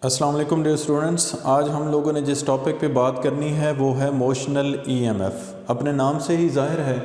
अस्सलाम वालेकुम dear students. आज हम लोगों ने जिस टॉपिक पे बात करनी है वो है मोशनल ईएमएफ। अपने नाम से ही जाहिर है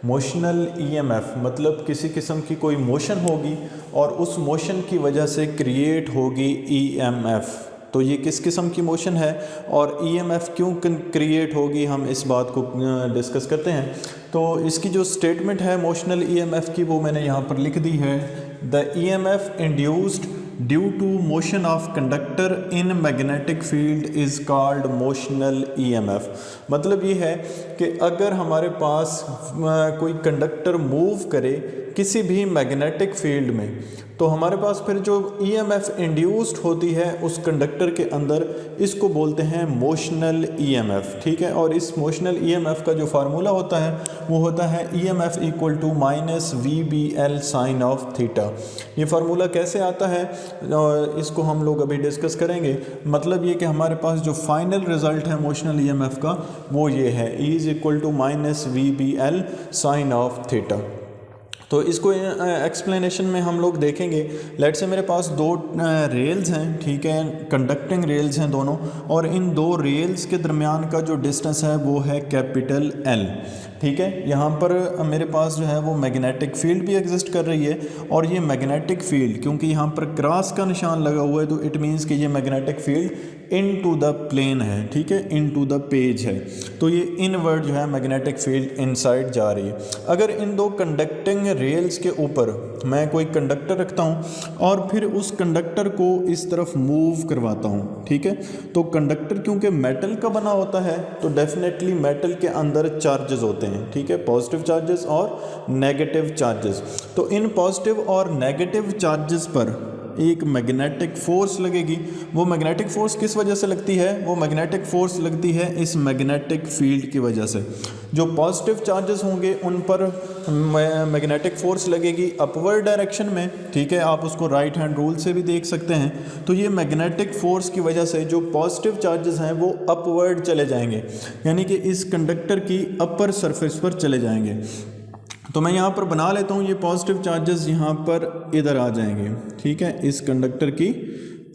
मोशनल ईएमएफ मतलब किसी किस्म की कोई मोशन होगी और उस मोशन की वजह से क्रिएट होगी ईएमएफ। तो ये किस किस्म की मोशन है और ईएमएफ क्यों क्रिएट होगी, हम इस बात को डिस्कस करते हैं। तो इसकी जो स्टेटमेंट है मोशनल ईएमएफ की वो मैंने यहाँ पर लिख दी है। The EMF induced due to motion of conductor in magnetic field is called motional EMF. मतलब ये है कि अगर हमारे पास कोई कंडक्टर मूव करे किसी भी मैग्नेटिक फील्ड में तो हमारे पास फिर जो ईएमएफ इंड्यूस्ड होती है उस कंडक्टर के अंदर, इसको बोलते हैं मोशनल ईएमएफ। ठीक है, और इस मोशनल ईएमएफ का जो फार्मूला होता है वो होता है EMF equal to minus V B L sine of theta. ये फार्मूला कैसे आता है इसको हम लोग अभी डिस्कस करेंगे। मतलब ये कि हमारे पास जो फाइनल रिजल्ट है मोशनल ईएमएफ का वो ये है E is equal to minus V B L sine of theta. तो इसको एक्सप्लेनेशन में हम लोग देखेंगे। लेट से मेरे पास दो रेल्स हैं, ठीक है, कंडक्टिंग रेल्स हैं दोनों, और इन दो रेल्स के दरमियान का जो डिस्टेंस है वो है कैपिटल एल। ठीक है, यहाँ पर मेरे पास जो है वो मैग्नेटिक फील्ड भी एग्जिस्ट कर रही है और ये मैग्नेटिक फील्ड क्योंकि यहाँ पर क्रॉस का निशान लगा हुआ है तो इट मीन्स कि ये magnetic field into the plane है। ठीक है, इन टू द पेज है, तो ये इनवर्ड जो है मैग्नेटिक फील्ड इनसाइड जा रही है। अगर इन दो कंडक्टिंग रेल्स के ऊपर मैं कोई कंडक्टर रखता हूँ और फिर उस कंडक्टर को इस तरफ मूव करवाता हूँ, ठीक है, तो कंडक्टर क्योंकि मेटल का बना होता है तो डेफिनेटली मेटल के अंदर चार्जेस होते हैं, ठीक है, पॉजिटिव चार्जेस और नेगेटिव चार्जेस। तो इन पॉजिटिव और नेगेटिव चार्जेस पर एक मैग्नेटिक फोर्स लगेगी। वो मैग्नेटिक फोर्स किस वजह से लगती है? वो मैग्नेटिक फोर्स लगती है इस मैग्नेटिक फील्ड की वजह से। जो पॉजिटिव चार्जेस होंगे उन पर मैग्नेटिक फोर्स लगेगी अपवर्ड डायरेक्शन में, ठीक है, आप उसको राइट हैंड रूल से भी देख सकते हैं। तो ये मैग्नेटिक फोर्स की वजह से जो पॉजिटिव चार्जेस हैं वो अपवर्ड चले जाएंगे, यानी कि इस कंडक्टर की अपर सरफेस पर चले जाएंगे। तो मैं यहाँ पर बना लेता हूँ, ये पॉजिटिव चार्जेस यहाँ पर इधर आ जाएंगे, ठीक है, इस कंडक्टर की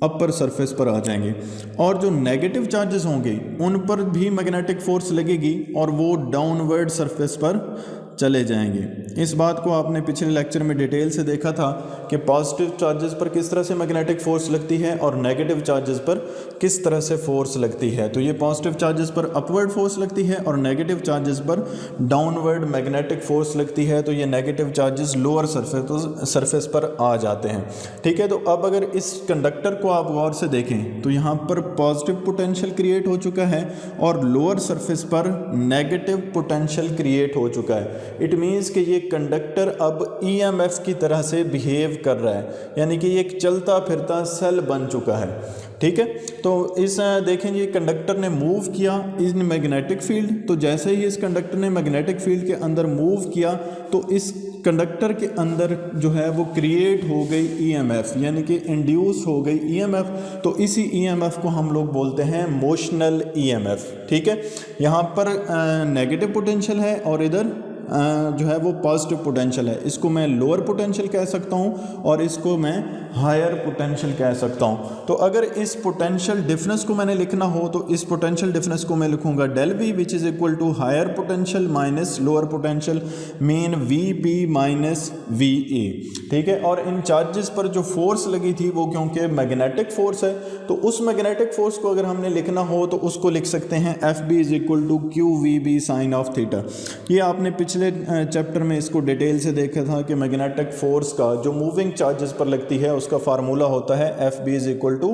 अपर सरफेस पर आ जाएंगे, और जो नेगेटिव चार्जेस होंगे उन पर भी मैग्नेटिक फोर्स लगेगी और वो डाउनवर्ड सरफेस पर चले जाएंगे। इस बात को आपने पिछले लेक्चर में डिटेल से देखा था कि पॉजिटिव चार्जेस पर किस तरह से मैग्नेटिक फोर्स लगती है और नेगेटिव चार्जेस पर किस तरह से फोर्स लगती है। तो ये पॉजिटिव चार्जेस पर अपवर्ड फोर्स लगती है और नेगेटिव चार्जेस पर डाउनवर्ड मैग्नेटिक फोर्स लगती है। तो ये नेगेटिव चार्जेस लोअर सरफेस पर आ जाते हैं, ठीक है। तो अब अगर इस कंडक्टर को आप गौर से देखें तो यहाँ पर पॉजिटिव पोटेंशियल क्रिएट हो चुका है और लोअर सरफेस पर नेगेटिव पोटेंशियल क्रिएट हो चुका है। इट मीन्स कि ये कंडक्टर अब ईएमएफ की तरह से बिहेव कर रहा है, यानी कि ये एक चलता फिरता सेल बन चुका है, ठीक है। तो इस देखें ये कंडक्टर ने मूव किया इन मैग्नेटिक फील्ड, तो जैसे ही इस कंडक्टर ने मैग्नेटिक फील्ड के अंदर मूव किया तो इस कंडक्टर के अंदर जो है वो क्रिएट हो गई ईएमएफ, यानी कि इंड्यूस हो गई ईएमएफ। तो इसी ईएमएफ को हम लोग बोलते हैं मोशनल ईएमएफ, ठीक है। यहाँ पर नेगेटिव पोटेंशियल है और इधर जो है वो पॉजिटिव पोटेंशियल है। इसको मैं लोअर पोटेंशियल कह सकता हूँ और इसको मैं हायर पोटेंशियल कह सकता हूँ। तो अगर इस पोटेंशियल डिफरेंस को मैंने लिखना हो तो इस पोटेंशियल डिफरेंस को मैं लिखूंगा del V which is equal to higher potential minus lower potential mean V B minus V A, ठीक है। और इन चार्जेस पर जो फोर्स लगी थी वो क्योंकि मैग्नेटिक फोर्स है तो उस मैग्नेटिक फोर्स को अगर हमने लिखना हो तो उसको लिख सकते हैं F B is equal to Q V B sine of theta. ये आपने पिछले चैप्टर में इसको डिटेल से देखा था कि मैग्नेटिक फोर्स का जो मूविंग चार्जेस पर लगती है उसका फार्मूला होता है F B is equal to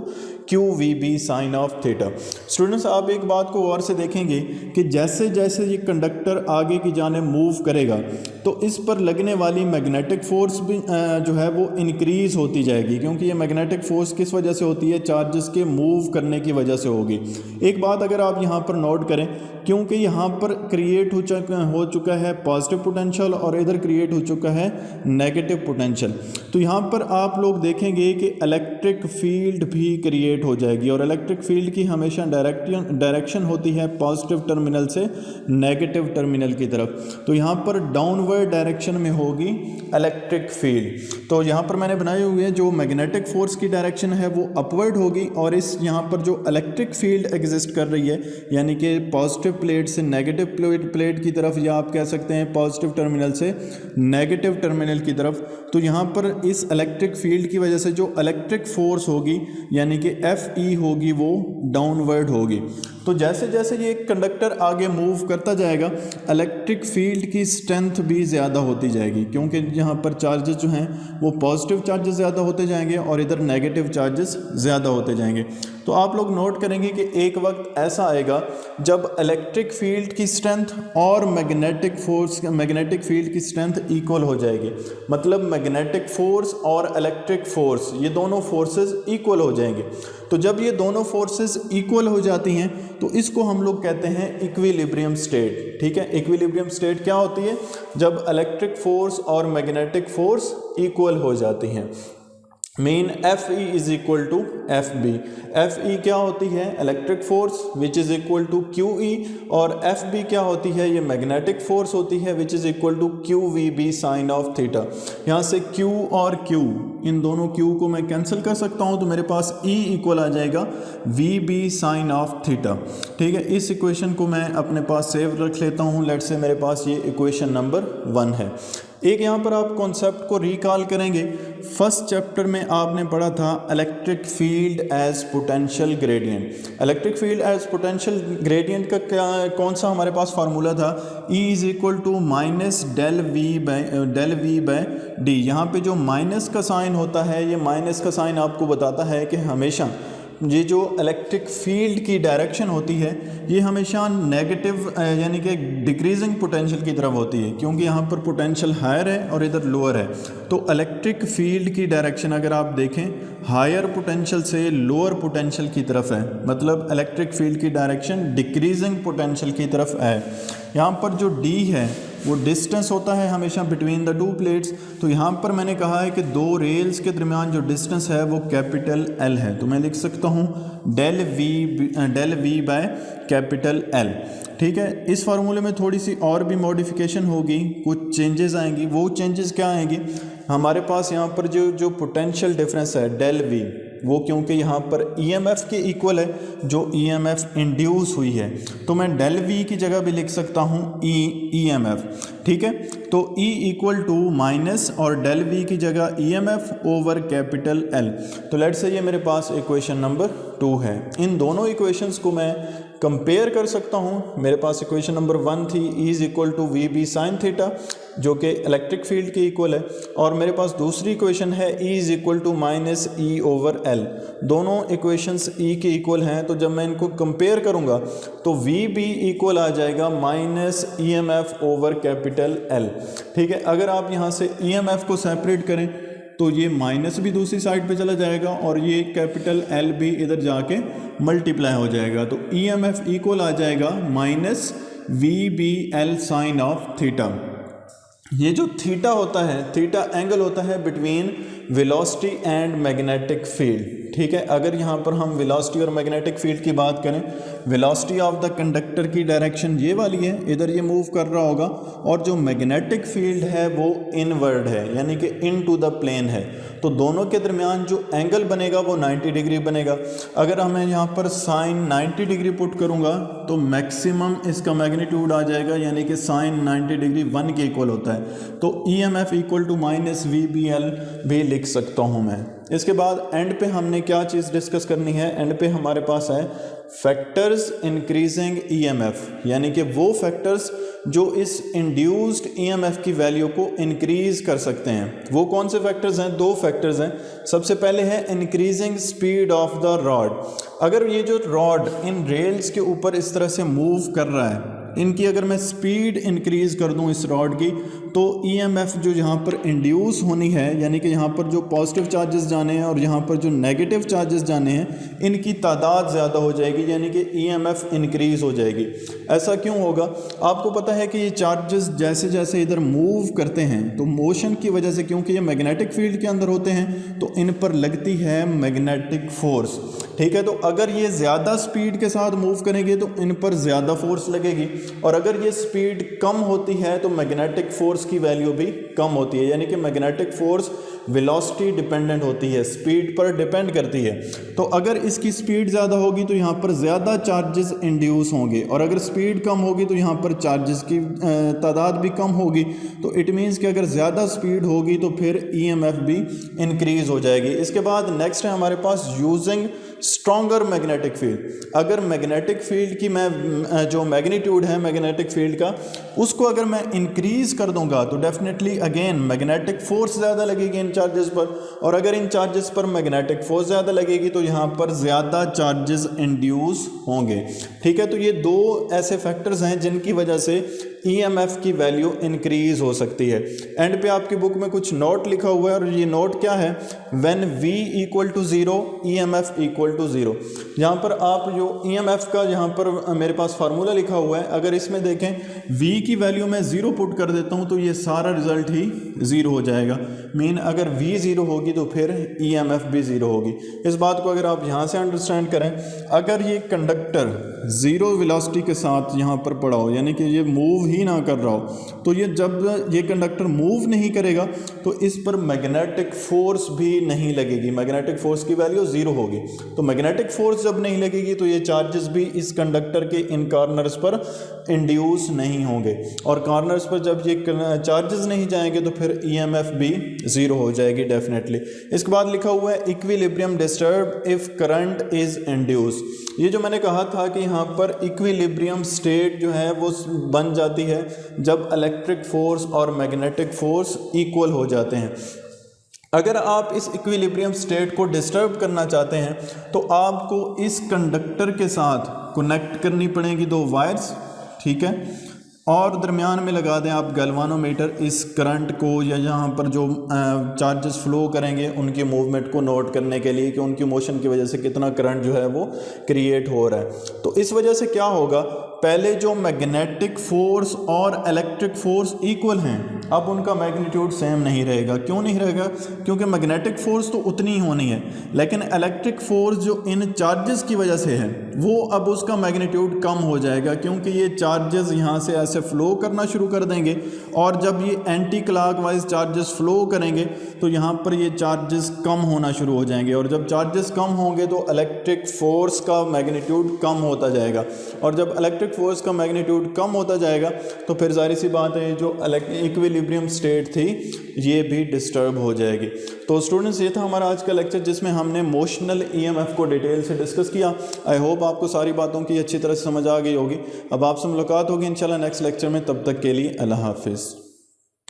Q V B sine of theta. Students आप एक बात को और से देखेंगे कि जैसे जैसे ये कंडक्टर आगे की जाने मूव करेगा तो इस पर लगने वाली मैग्नेटिक फोर्स भी जो है वो इंक्रीज होती जाएगी, क्योंकि ये मैग्नेटिक फोर्स किस वजह से होती है? चार्जेस के मूव करने की वजह से होगी। एक बात अगर आप यहाँ पर नोट करें, क्योंकि यहाँ पर क्रिएट हो चुका है पॉजिटिव पोटेंशियल और इधर क्रिएट हो चुका है नेगेटिव पोटेंशियल, तो यहाँ पर आप लोग देखेंगे कि इलेक्ट्रिक फील्ड भी क्रिएट क्रिएट हो जाएगी और इलेक्ट्रिक फील्ड की हमेशा डायरेक्शन होती है पॉजिटिव टर्मिनल से नेगेटिव टर्मिनल की तरफ। तो यहाँ पर डाउनवर्ड डायरेक्शन में होगी इलेक्ट्रिक फील्ड। तो यहाँ पर मैंने बनाई हुई है जो मैग्नेटिक फोर्स की डायरेक्शन है वो अपवर्ड होगी और इस यहाँ पर जो इलेक्ट्रिक फील्ड एग्जिस्ट कर रही है यानी कि पॉजिटिव प्लेट से नेगेटिव प्लेट की तरफ, या आप कह सकते हैं पॉजिटिव टर्मिनल से नेगेटिव टर्मिनल की तरफ, तो यहाँ पर इस इलेक्ट्रिक फील्ड की वजह से जो इलेक्ट्रिक फोर्स होगी यानी कि FE होगी वो डाउनवर्ड होगी। तो जैसे जैसे ये कंडक्टर आगे मूव करता जाएगा इलेक्ट्रिक फील्ड की स्ट्रेंथ भी ज़्यादा होती जाएगी, क्योंकि यहाँ पर चार्जेस जो हैं वो पॉजिटिव चार्जेस ज़्यादा होते जाएंगे और इधर नेगेटिव चार्जेस ज़्यादा होते जाएंगे। तो आप लोग नोट करेंगे कि एक वक्त ऐसा आएगा जब इलेक्ट्रिक फील्ड की स्ट्रेंथ और मैग्नेटिक फील्ड की स्ट्रेंथ इक्वल हो जाएगी। मतलब मैग्नेटिक फोर्स और इलेक्ट्रिक फोर्स ये दोनों फोर्सेस इक्वल हो जाएंगे। तो जब ये दोनों फोर्सेस इक्वल हो जाती हैं तो इसको हम लोग कहते हैं इक्विलिब्रियम स्टेट। ठीक है, इक्विलिब्रियम स्टेट क्या होती है? जब इलेक्ट्रिक फोर्स और मैग्नेटिक फोर्स इक्वल हो जाती हैं। Mean FE is equal to FB। FE क्या होती है? Electric force which is equal to QE, और FB क्या होती है? ये मैग्नेटिक फोर्स होती है which is equal to QVB sine of theta. यहाँ से Q और Q, इन दोनों Q को मैं कैंसिल कर सकता हूँ तो मेरे पास E इक्वल आ जाएगा VB साइन ऑफ थीटा। ठीक है, इस इक्वेशन को मैं अपने पास सेव रख लेता हूँ। लेट्स से मेरे पास ये इक्वेशन नंबर 1 है। एक यहाँ पर आप कॉन्सेप्ट को रिकॉल करेंगे, फर्स्ट चैप्टर में आपने पढ़ा था electric field as potential gradient. Electric field as potential gradient का क्या कौन सा हमारे पास फार्मूला था? E is equal to minus del V by D. यहाँ पे जो माइनस का साइन होता है, ये माइनस का साइन आपको बताता है कि हमेशा ये जो इलेक्ट्रिक फील्ड की डायरेक्शन होती है ये हमेशा नेगेटिव यानी कि डिक्रीजिंग पोटेंशियल की तरफ होती है, क्योंकि यहाँ पर पोटेंशियल हायर है और इधर लोअर है। तो इलेक्ट्रिक फील्ड की डायरेक्शन अगर आप देखें हायर पोटेंशियल से लोअर पोटेंशियल की तरफ है, मतलब इलेक्ट्रिक फील्ड की डायरेक्शन डिक्रीजिंग पोटेंशियल की तरफ है। यहाँ पर जो D है वो डिस्टेंस होता है हमेशा बिटवीन द टू प्लेट्स। तो यहाँ पर मैंने कहा है कि दो रेल्स के दरमियान जो डिस्टेंस है वो कैपिटल L है, तो मैं लिख सकता हूँ del V by capital L। ठीक है, इस फार्मूले में थोड़ी सी और भी मॉडिफिकेशन होगी, कुछ चेंजेस आएंगी। वो चेंजेस क्या आएंगी? हमारे पास यहाँ पर जो पोटेंशियल डिफरेंस है डेल V, वो क्योंकि यहाँ पर EMF के इक्वल है जो EMF इंड्यूस हुई है, तो मैं डेल V की जगह भी लिख सकता हूँ EMF। ठीक है, तो E इक्वल टू माइनस और डेल V की जगह EMF ओवर कैपिटल L। तो लेट्स से ये मेरे पास इक्वेशन नंबर 2 है। इन दोनों इक्वेशंस को मैं कंपेयर कर सकता हूँ। मेरे पास इक्वेशन नंबर 1 थी E is equal to VB sine theta जो कि इलेक्ट्रिक फील्ड के इक्वल है, और मेरे पास दूसरी इक्वेशन है E is equal to minus E over L। दोनों इक्वेशंस E के इक्वल हैं, तो जब मैं इनको कंपेयर करूंगा तो VB इक्वल आ जाएगा minus EMF over capital L। ठीक है, अगर आप यहाँ से EMF को सेपरेट करें तो ये माइनस भी दूसरी साइड पे चला जाएगा और ये कैपिटल L भी इधर जाके मल्टीप्लाई हो जाएगा। तो EMF इक्वल आ जाएगा minus VBL sine of theta. ये जो थीटा होता है, थीटा एंगल होता है between velocity and magnetic field. ठीक है, अगर यहाँ पर हम वेलोसिटी और मैग्नेटिक फील्ड की बात करें, वेलोसिटी ऑफ द कंडक्टर की डायरेक्शन ये वाली है, इधर ये मूव कर रहा होगा, और जो मैग्नेटिक फील्ड है वो इनवर्ड है यानी कि इन टू द प्लेन है। तो दोनों के दरमियान जो एंगल बनेगा वो 90 डिग्री बनेगा। अगर हमें यहाँ पर साइन 90 डिग्री पुट करूँगा तो मैक्सिमम इसका मैग्नीट्यूड आ जाएगा, यानी कि साइन 90 डिग्री 1 के इक्वल होता है। तो EMF equal to minus VBL भी लिख सकता हूँ मैं। इसके बाद एंड पे हमने क्या चीज़ डिस्कस करनी है? एंड पे हमारे पास है फैक्टर्स इंक्रीजिंग EMF, यानी कि वो फैक्टर्स जो इस इंड्यूस्ड EMF की वैल्यू को इंक्रीज कर सकते हैं। वो कौन से फैक्टर्स हैं? 2 फैक्टर्स हैं। सबसे पहले है increasing speed of the rod. अगर ये जो रॉड इन रेल्स के ऊपर इस तरह से मूव कर रहा है, इनकी अगर मैं स्पीड इंक्रीज कर दूं इस रॉड की, तो ईएमएफ जो यहाँ पर इंड्यूस होनी है, यानी कि यहाँ पर जो पॉजिटिव चार्जेस जाने हैं और यहाँ पर जो नेगेटिव चार्जेस जाने हैं, इनकी तादाद ज़्यादा हो जाएगी, यानी कि ईएमएफ इंक्रीज़ हो जाएगी। ऐसा क्यों होगा? आपको पता है कि ये चार्जेस जैसे जैसे इधर मूव करते हैं तो मोशन की वजह से, क्योंकि ये मैग्नेटिक फील्ड के अंदर होते हैं, तो इन पर लगती है मैग्नेटिक फोर्स। ठीक है, तो अगर ये ज़्यादा स्पीड के साथ मूव करेंगे तो इन पर ज़्यादा फोर्स लगेगी, और अगर ये स्पीड कम होती है तो मैग्नेटिक फोर्स की वैल्यू भी कम होती है। यानी कि मैग्नेटिक फोर्स वेलोसिटी डिपेंडेंट होती है, स्पीड पर डिपेंड करती है। तो अगर इसकी स्पीड ज़्यादा होगी तो यहाँ पर ज़्यादा चार्जेस इंड्यूस होंगे, और अगर स्पीड कम होगी तो यहाँ पर चार्जेस की तादाद भी कम होगी। तो इट मीन्स कि अगर ज़्यादा स्पीड होगी तो फिर ईएमएफ भी इंक्रीज़ हो जाएगी। इसके बाद नेक्स्ट है हमारे पास यूजिंग स्ट्रॉन्गर मैग्नेटिक फील्ड। अगर मैग्नेटिक फील्ड की मैं जो मैग्नीट्यूड है मैग्नेटिक फील्ड का, उसको अगर मैं इंक्रीज़ कर दूंगा तो डेफिनेटली अगेन मैग्नेटिक फोर्स ज़्यादा लगेगी इन चार्जेस पर, और अगर इन चार्जेस पर मैग्नेटिक फोर्स ज़्यादा लगेगी तो यहाँ पर ज़्यादा चार्जेस इंड्यूस होंगे। ठीक है, तो ये दो ऐसे फैक्टर्स हैं जिनकी वजह से ईएमएफ की वैल्यू इंक्रीज़ हो सकती है। एंड पे आपकी बुक में कुछ नोट लिखा हुआ है, और ये नोट क्या है? When V equal to 0 EMF equal to 0। यहाँ पर आप जो ईएमएफ का यहाँ पर मेरे पास फार्मूला लिखा हुआ है, अगर इसमें देखें V की वैल्यू मैं 0 पुट कर देता हूँ तो ये सारा रिजल्ट ही 0 हो जाएगा। मीन अगर V 0 होगी तो फिर ईएमएफ भी 0 होगी। इस बात को अगर आप यहाँ से अंडरस्टैंड करें, अगर ये कंडक्टर 0 वेलोसिटी के साथ यहाँ पर पड़ा हो, यानी कि ये मूव ही ना कर रहा हो, तो ये जब ये कंडक्टर मूव नहीं करेगा तो इस पर मैग्नेटिक फोर्स भी नहीं लगेगी, मैग्नेटिक फोर्स की वैल्यू 0 होगी। तो मैग्नेटिक फोर्स जब नहीं लगेगी तो ये चार्जेस भी इस कंडक्टर के इन कॉर्नर्स पर इंड्यूस नहीं होंगे, और कॉर्नर्स पर जब ये चार्जेस नहीं जाएंगे तो फिर ईएमएफ भी 0 हो जाएगी डेफिनेटली। इसके बाद लिखा हुआ है equilibrium disturb if current is induce. ये जो मैंने कहा था कि यहाँ पर इक्विलिब्रियम स्टेट जो है वो बन जाती है जब इलेक्ट्रिक फोर्स और मैग्नेटिक फोर्स इक्वल हो जाते हैं। अगर आप इस इक्विलिब्रियम स्टेट को डिस्टर्ब करना चाहते हैं तो आपको इस कंडक्टर के साथ कनेक्ट करनी पड़ेंगी दो वायर्स। ठीक है, और दरमियान में लगा दें आप गैल्वानोमीटर, इस करंट को या यहाँ पर जो चार्जेस फ्लो करेंगे उनकी मूवमेंट को नोट करने के लिए कि उनकी मोशन की वजह से कितना करंट जो है वो क्रिएट हो रहा है। तो इस वजह से क्या होगा, पहले जो मैग्नेटिक फोर्स और इलेक्ट्रिक फोर्स इक्वल हैं, अब उनका मैग्नीट्यूड सेम नहीं रहेगा। क्यों नहीं रहेगा? क्योंकि मैग्नेटिक फोर्स तो उतनी ही होनी है, लेकिन इलेक्ट्रिक फोर्स जो इन चार्जेस की वजह से है वो अब उसका मैग्नीट्यूड कम हो जाएगा, क्योंकि ये चार्जेस यहाँ से ऐसे फ्लो करना शुरू कर देंगे, और जब ये एंटी क्लॉकवाइज चार्जेस फ्लो करेंगे तो यहाँ पर ये चार्जेस कम होना शुरू हो जाएंगे, और जब चार्जेस कम होंगे तो इलेक्ट्रिक फोर्स का मैग्नीट्यूड कम होता जाएगा, और जब इलेक्ट्रिक फोर्स का मैग्नीट्यूड कम होता जाएगा तो फिर जाहिर सी बात है जो इक्विलिब्रियम स्टेट थी ये भी डिस्टर्ब हो जाएगी। तो स्टूडेंट्स, ये था हमारा आज का लेक्चर जिसमें हमने मोशनल ईएमएफ को डिटेल से डिस्कस किया। आई होप आपको सारी बातों की अच्छी तरह से समझ आ गई होगी। अब आपसे मुलाकात होगी इंशाल्लाह नेक्स्ट लेक्चर में, तब तक के लिए अल्लाह हाफिज़।